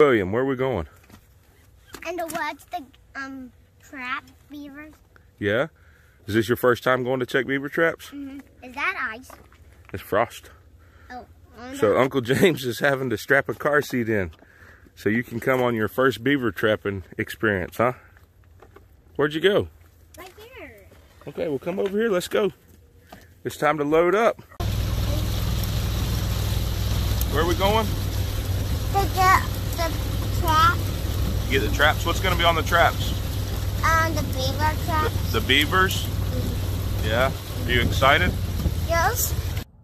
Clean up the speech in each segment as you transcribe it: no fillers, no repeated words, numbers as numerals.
William, where are we going? And to watch the trap beavers. Yeah? Is this your first time going to check beaver traps? Mm-hmm. Is that ice? It's frost. Oh, So Uncle James is having to strap a car seat in so you can come on your first beaver trapping experience, huh? Where'd you go? Right here. Okay, well come over here. Let's go. It's time to load up. Where are we going? To get the trap. Get the traps. What's going to be on the traps? The beaver trap. The beavers? Yeah. Are you excited? Yes.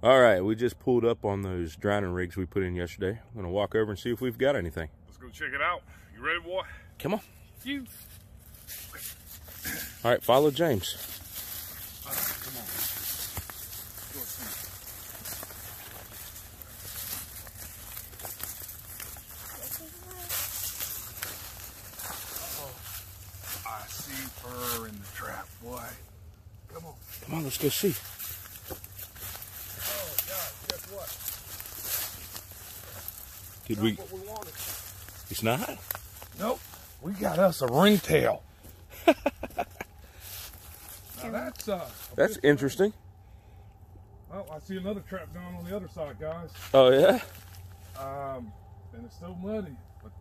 All right, we just pulled up on those drowning rigs we put in yesterday. I'm going to walk over and see if we've got anything. Let's go check it out. You ready, boy? Come on. You. All right, follow James. Come on. Go see. I see fur in the trap, boy. Come on. Come on, let's go see. Oh, God, guess what? Did Not we? what we wanted. It's not? Nope. We got us a ringtail. Now That's interesting. Oh, I see another trap down on the other side, guys. Oh, yeah? And it's still muddy, but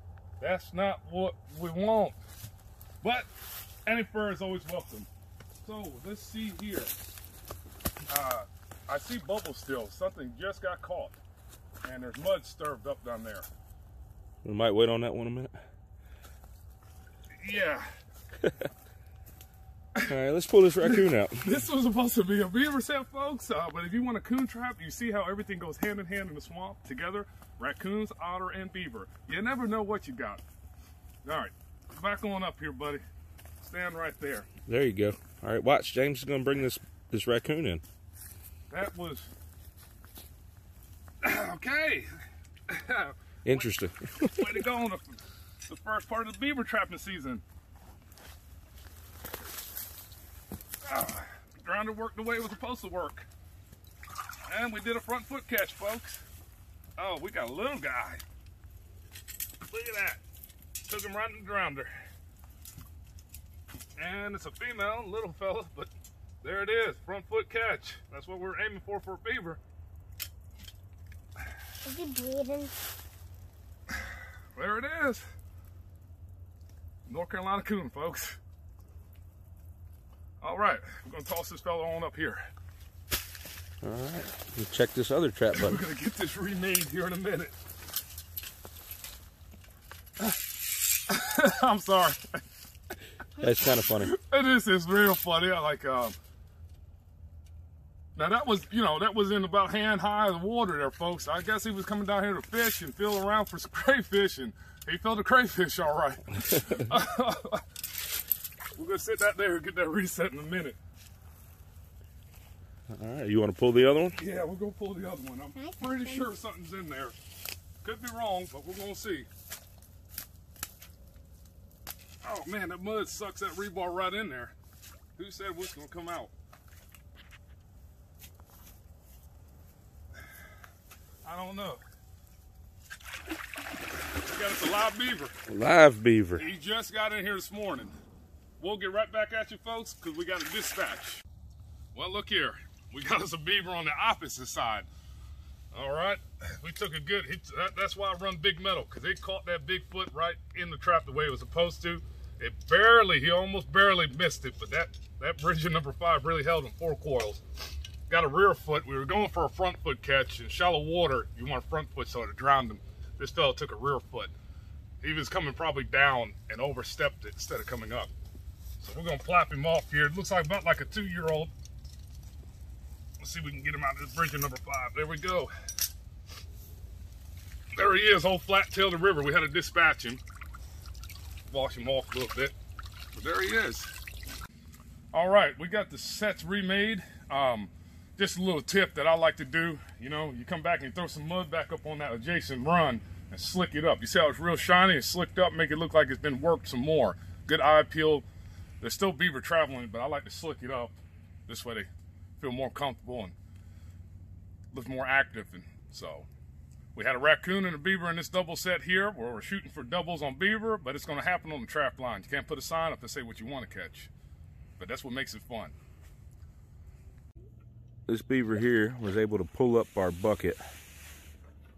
that's not what we want. But any fur is always welcome. So let's see here. I see bubbles still. Something just got caught, and there's mud stirred up down there. We might wait on that one a minute. Yeah. All right, let's pull this raccoon out. This was supposed to be a beaver set, folks. But if you want a coon trap, you see how everything goes hand in hand in the swamp together. Raccoons, otter, and beaver. You never know what you got. All right, back on up here, buddy. Stand right there. There you go. All right, watch. James is going to bring this raccoon in. That was okay. Interesting. Way to go on the first part of the beaver trapping season. Grounder worked the way it was supposed to work. And we did a front foot catch, folks. Oh, we got a little guy. Look at that. Took him right in the grounder. And it's a female, little fella, but there it is, front foot catch. That's what we're aiming for a beaver. Is he bleeding? There it is. North Carolina coon, folks. All right, we're gonna toss this fella on up here. All right, we'll check this other trap button. We're gonna get this remade here in a minute. I'm sorry. That's kind of funny. This is real funny. I like, now that was, that was in about hand high of the water there, folks. I guess he was coming down here to fish and feel around for some crayfish, and he felt the crayfish all right. We're gonna sit that there and get that reset in a minute. All right, you want to pull the other one? Yeah, we're gonna pull the other one. I'm pretty sure something's in there. Could be wrong, but we're gonna see. Oh man, that mud sucks that rebar right in there. Who said what's gonna come out? I don't know. We got us a live beaver. Live beaver. He just got in here this morning. We'll get right back at you folks because we got a dispatch. Well, look here. We got us a beaver on the opposite side. All right. We took a good, that's why I run big metal, because they caught that big foot right in the trap the way it was supposed to. It barely, he almost barely missed it, but that bridge in number 5 really held him 4 coils. Got a rear foot. We were going for a front foot catch. In shallow water, you want a front foot, so it drowned him. This fella took a rear foot. He was coming probably down and overstepped it instead of coming up. So we're gonna plop him off here. It looks like about like a 2-year-old. Let's see if we can get him out of this bridge in number 5. There we go. There he is, old flat tail of the river. We had to dispatch him. Wash him off a little bit. But there he is. All right, we got the sets remade. Just a little tip that I like to do. You come back and throw some mud back up on that adjacent run and slick it up. You see how it's real shiny and slicked up, make it look like it's been worked some more. Good eye peel. There's still beaver traveling, but I like to slick it up. This way they feel more comfortable and look more active. And so We had a raccoon and a beaver in this double set here where we're shooting for doubles on beaver, but it's going to happen on the trap line. You can't put a sign up and say what you want to catch, but that's what makes it fun. This beaver here was able to pull up our bucket.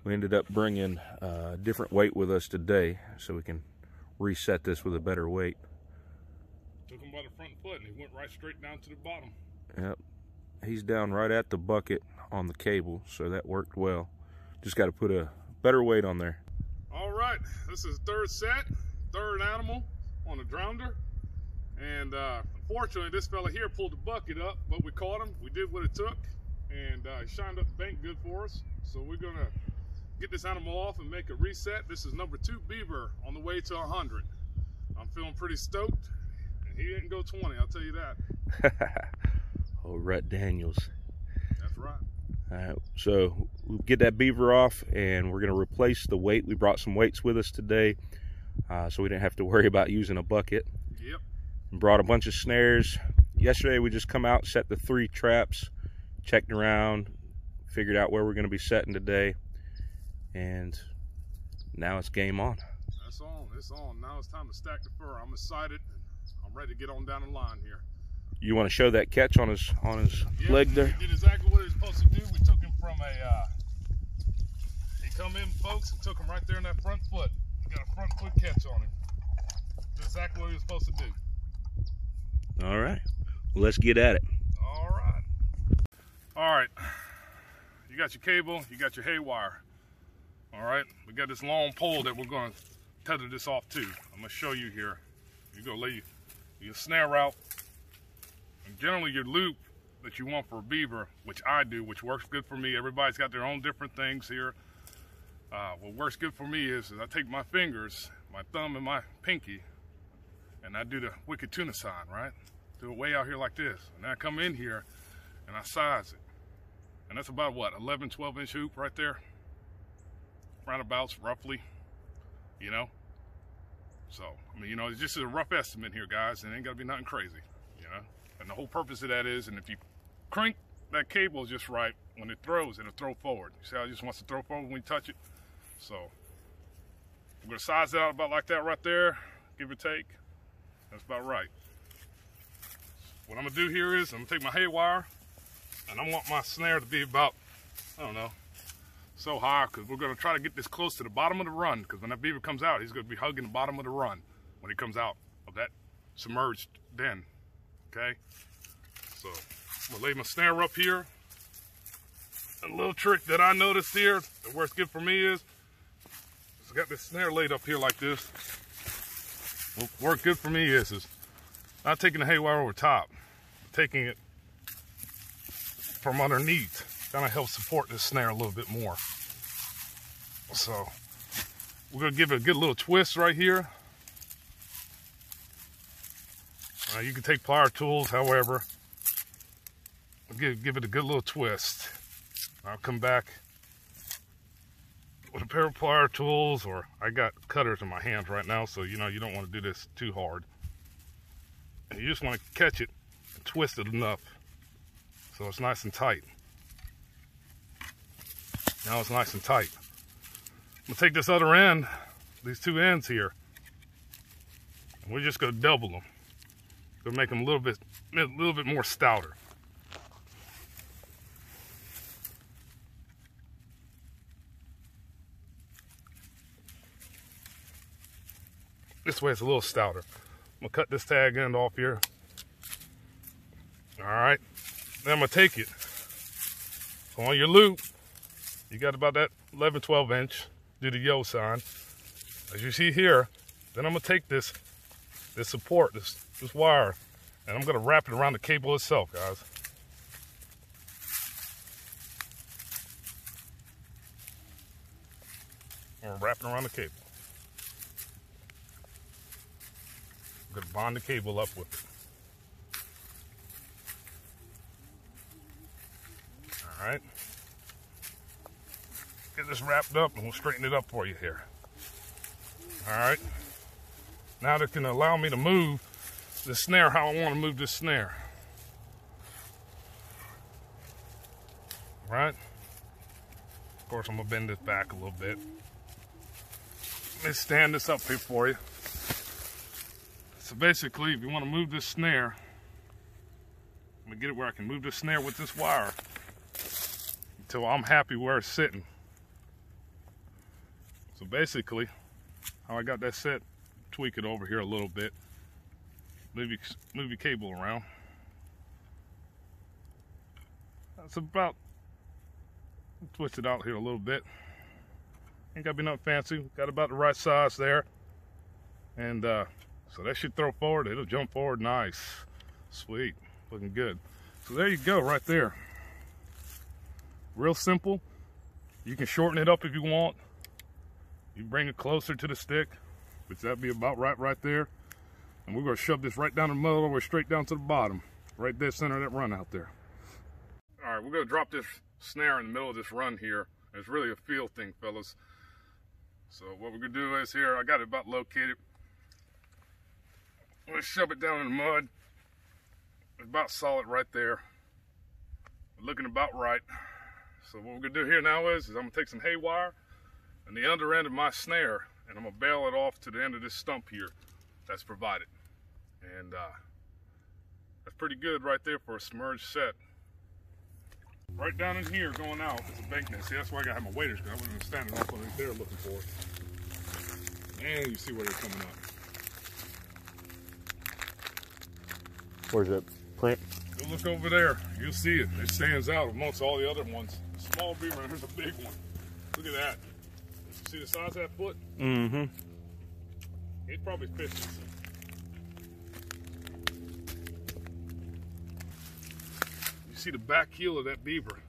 We ended up bringing a different weight with us today so we can reset this with a better weight. Took him by the front foot and he went right straight down to the bottom. Yep, he's down right at the bucket on the cable, so that worked well. Just got to put a better weight on there. All right, this is third set, third animal on the drounder. And unfortunately, this fella here pulled the bucket up, but we caught him. We did what it took, and he shined up the bank good for us. So we're gonna get this animal off and make a reset. This is number 2 beaver on the way to 100. I'm feeling pretty stoked, and he didn't go 20, I'll tell you that. Oh, Rhett Daniels. That's right. All right, so we'll get that beaver off, and we're going to replace the weight. We brought some weights with us today, so we didn't have to worry about using a bucket. Yep. And brought a bunch of snares. Yesterday we just come out, set the 3 traps, checked around, figured out where we're going to be setting today, and now it's game on. That's on. It's on. Now it's time to stack the fur. I'm excited. I'm ready to get on down the line here. You want to show that catch on his leg there? He did exactly what he was supposed to do. We took him from he come in, folks, and took him right there in that front foot. Got a front foot catch on him. Did exactly what he was supposed to do. All right, well, let's get at it. All right. All right. You got your cable, you got your hay wire. All right, we got this long pole that we're going to tether this off to. I'm going to show you here. You're going to lay your snare out. And generally your loop that you want for a beaver, which I do, which works good for me. Everybody's got their own different things here. What works good for me is I take my fingers, my thumb and my pinky, and I do the wicked tuna sign, right? Do it way out here like this. And then I come in here and I size it. And that's about what, 11, 12 inch hoop right there? Roundabouts, roughly, you know? So, I mean, you know, it's just a rough estimate here, guys. It ain't gotta be nothing crazy, you know? And the whole purpose of that is, and if you crank that cable just right, when it throws, it'll throw forward. You see how it just wants to throw forward when you touch it? So, we're gonna size it out about like that right there, give or take. That's about right. What I'm gonna do here is, I'm gonna take my hay wire, and I want my snare to be about, I don't know, so high, because we're gonna try to get this close to the bottom of the run, because when that beaver comes out, he's gonna be hugging the bottom of the run when he comes out of that submerged den. Okay, so I'm gonna lay my snare up here. A little trick that I noticed here that works good for me is I got this snare laid up here like this. What works good for me is not taking the hay wire over top, taking it from underneath. Kind of helps support this snare a little bit more. So we're gonna give it a good little twist right here. You can take plier tools, however. Give it a good little twist. I'll come back with a pair of plier tools, or I got cutters in my hands right now, so you know you don't want to do this too hard. And you just want to catch it and twist it enough so it's nice and tight. Now it's nice and tight. I'm gonna take this other end, these 2 ends here, and we're just gonna double them. Gonna make them a little bit more stouter. This way it's a little stouter. I'm gonna cut this tag end off here. All right, then I'm gonna take it. So on your loop, you got about that 11, 12 inch, do the yo sign. As you see here, then I'm gonna take this support, this wire, and I'm gonna wrap it around the cable itself, guys. I'm gonna wrap it around the cable. I'm gonna bond the cable up with it. All right. Get this wrapped up and we'll straighten it up for you here. All right. Now that can allow me to move the snare how I want to move this snare. Right? Of course, I'm gonna bend this back a little bit. Let me stand this up here for you. So basically, if you want to move this snare, let me get it where I can move this snare with this wire until I'm happy where it's sitting. So basically, how I got that set, tweak it over here a little bit. Move your cable around. That's about, twist it out here a little bit. Ain't gotta be nothing fancy. Got about the right size there. And so that should throw forward. It'll jump forward nice. Sweet, looking good. So there you go, right there. Real simple. You can shorten it up if you want. You bring it closer to the stick, which that'd be about right there. And we're gonna shove this right down the middle, all the way straight down to the bottom. Right dead center of that run out there. All right, we're gonna drop this snare in the middle of this run here. It's really a feel thing, fellas. So what we're gonna do is here, I got it about located. I'm gonna shove it down in the mud. It's about solid right there. Looking about right. So what we're gonna do here now is I'm gonna take some hay wire and the under end of my snare, and I'm gonna bail it off to the end of this stump here that's provided. And that's pretty good right there for a submerged set. Right down in here going out is a bank net. See, that's why I gotta have my waders, because I wasn't standing off on it there looking for it. And you see where they're coming up. Where's that print? Go look over there. You'll see it. It stands out amongst all the other ones. Small beaver, and there's a big one. Look at that. See the size of that foot? Mm-hmm. He's probably fishing. You see the back heel of that beaver.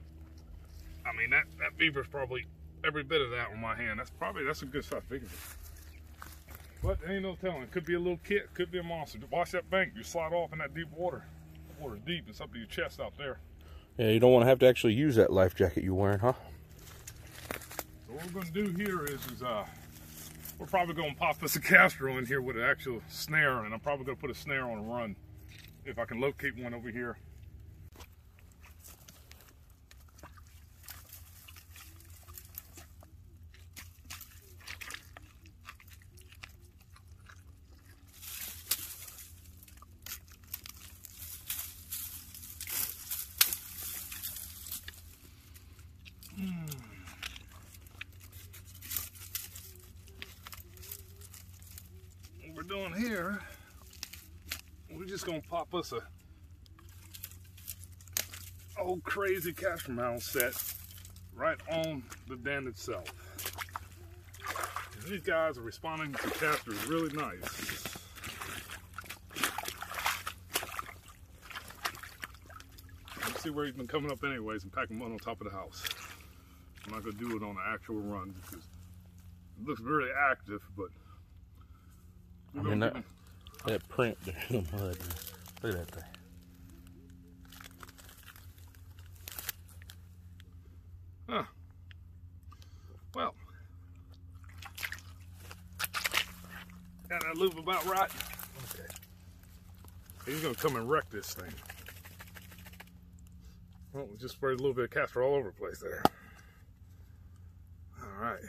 I mean, that beaver's probably every bit of that on my hand. That's a good size beaver. But there ain't no telling. It could be a little kit, could be a monster. Watch that bank. You slide off in that deep water. The water's deep. It's up to your chest out there. Yeah, you don't want to have to actually use that life jacket you're wearing, huh? So what we're going to do here is we're probably going to pop us a Castro in here with an actual snare, and I'm probably going to put a snare on a run if I can locate one over here. What we're doing here, we're just gonna pop us a old crazy Castro mount set right on the den itself. And these guys are responding to Castros really nice. Let's see where he's been coming up anyways and packing mud on top of the house. I'm not gonna do it on an actual run because it looks very active, but I mean, that print there in the mud. Look at that thing. Huh. Well, got that loop about right. Okay. He's gonna come and wreck this thing. Well, we just sprayed a little bit of Castro all over the place there. All right.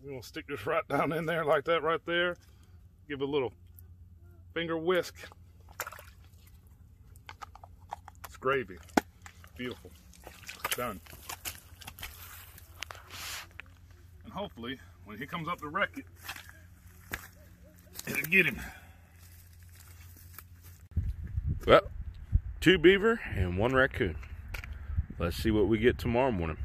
We're gonna stick this right down in there like that right there. Give it a little finger whisk. It's gravy. Beautiful. Done. And hopefully, when he comes up to wreck it, it'll get him. Well, 2 beaver and 1 raccoon. Let's see what we get tomorrow morning.